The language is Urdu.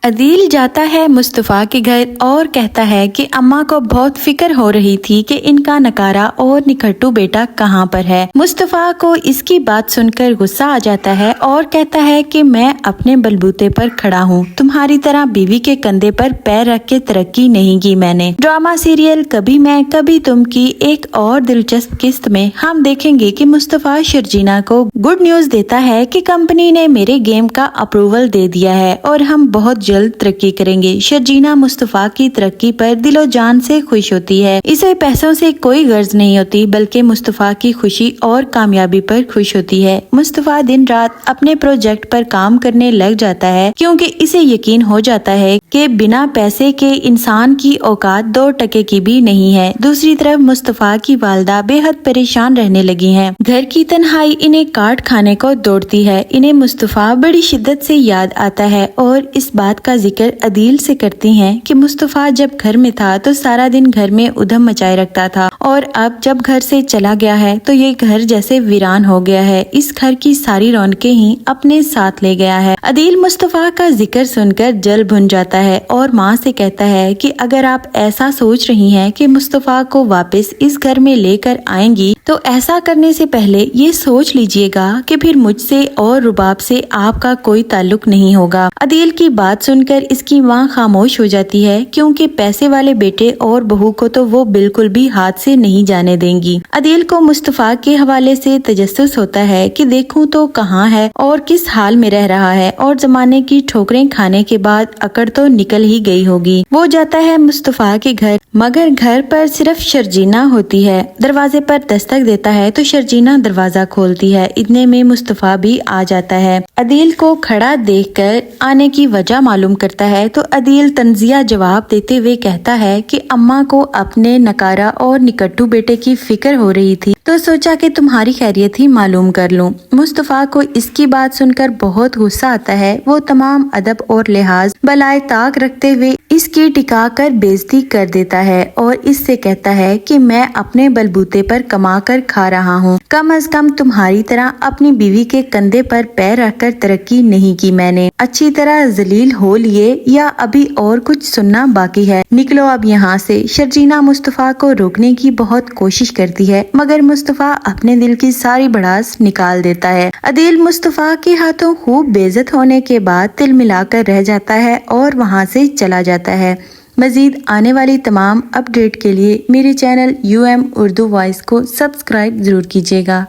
عدیل جاتا ہے مصطفیٰ کے گھر اور کہتا ہے کہ اماں کو بہت فکر ہو رہی تھی کہ ان کا نکارا اور نکھٹو بیٹا کہاں پر ہے۔ مصطفیٰ کو اس کی بات سن کر غصہ آ جاتا ہے اور کہتا ہے کہ میں اپنے بلبوتے پر کھڑا ہوں، تمہاری طرح بیوی کے کندھے پر پیر رکھ کے ترقی نہیں کی میں نے۔ ڈرامہ سیریل کبھی میں کبھی تم کی ایک اور دلچسپ قسط میں ہم دیکھیں گے کہ مصطفیٰ شرجینا کو گڈ نیوز دیتا ہے کہ کمپنی نے میرے گیم کا اپروول دے دیا ہے اور ہم بہت جلد ترقی کریں گے۔ شرجینا مصطفیٰ کی ترقی پر دل و جان سے خوش ہوتی ہے، اسے پیسوں سے کوئی غرض نہیں ہوتی بلکہ مصطفیٰ کی خوشی اور کامیابی پر خوش ہوتی ہے۔ مصطفیٰ دن رات اپنے پروجیکٹ پر کام کرنے لگ جاتا ہے کیونکہ اسے یقین ہو جاتا ہے کہ بنا پیسے کے انسان کی اوقات 2 ٹکے کی بھی نہیں ہے۔ دوسری طرف مصطفیٰ کی والدہ بے حد پریشان رہنے لگی ہیں، گھر کی تنہائی انہیں کاٹ کھانے کو دوڑتی ہے۔ انہیں مصطفیٰ بڑی شدت سے یاد آتا ہے اور اس بات کا ذکر عدیل سے کرتی ہیں کہ مصطفیٰ جب گھر میں تھا تو سارا دن گھر میں ادھم مچائے رکھتا تھا اور اب جب گھر سے چلا گیا ہے تو یہ گھر جیسے ویران ہو گیا ہے، اس گھر کی ساری رونقیں ہی اپنے ساتھ لے گیا ہے۔ عدیل مصطفیٰ کا ذکر سن کر جل بھن جاتا ہے اور ماں سے کہتا ہے کہ اگر آپ ایسا سوچ رہی ہیں کہ مصطفیٰ کو واپس اس گھر میں لے کر آئیں گی تو ایسا کرنے سے پہلے یہ سوچ لیجئے گا کہ پھر مجھ سے اور رباب سے آپ کا کوئی تعلق نہیں ہوگا۔ عدیل کی بات سن کر اس کی ماں خاموش ہو جاتی ہے کیونکہ پیسے والے بیٹے اور بہو کو تو وہ بالکل بھی ہاتھ سے نہیں جانے دیں گی۔ عدیل کو مصطفیٰ کے حوالے سے تجسس ہوتا ہے کہ دیکھوں تو کہاں ہے اور کس حال میں رہ رہا ہے اور زمانے کی ٹھوکریں کھانے کے بعد اکڑ تو نکل ہی گئی ہوگی۔ وہ جاتا ہے مصطفیٰ کے گھر مگر گھر پر صرف شرجینا ہوتی ہے۔ دروازے پر دستک دیتا ہے تو شرجینا دروازہ کھولتی ہے، اتنے میں مصطفیٰ بھی آ جاتا ہے۔ عدیل کو کھڑا دیکھ کر آنے کی وجہ معلوم کرتا ہے تو عدیل طنزیہ جواب دیتے ہوئے کہتا ہے کہ اماں کو اپنے نکارا اور نکٹو بیٹے کی فکر ہو رہی تھی تو سوچا کہ تمہاری خیریت ہی معلوم کر لوں۔ مصطفیٰ کو اس کی بات سن کر بہت غصہ آتا ہے، وہ تمام ادب اور لحاظ بالائے طاق رکھتے ہوئے اس کی ٹکا کر بےزتی کر دیتا ہے اور اس سے کہتا ہے کہ میں اپنے بلبوتے پر کما کر کھا رہا ہوں، کم از کم تمہاری طرح اپنی بیوی کے کندھے پر پیر رکھ کر ترقی نہیں کی میں نے، اچھی طرح ذلیل ہو لیے یا ابھی اور کچھ سننا باقی ہے، نکلو اب یہاں سے۔ شرجینا مصطفیٰ کو روکنے کی بہت کوشش کرتی ہے مگر مصطفیٰ اپنے دل کی ساری بڑاس نکال دیتا ہے۔ عدیل مصطفیٰ کے ہاتھوں خوب بے عزت ہونے کے بعد تل ملا کر رہ جاتا ہے اور وہاں سے چلا جاتا ہے۔ مزید آنے والی تمام اپ ڈیٹ کے لیے میرے چینل UM اردو وائس کو سبسکرائب ضرور کیجیے گا۔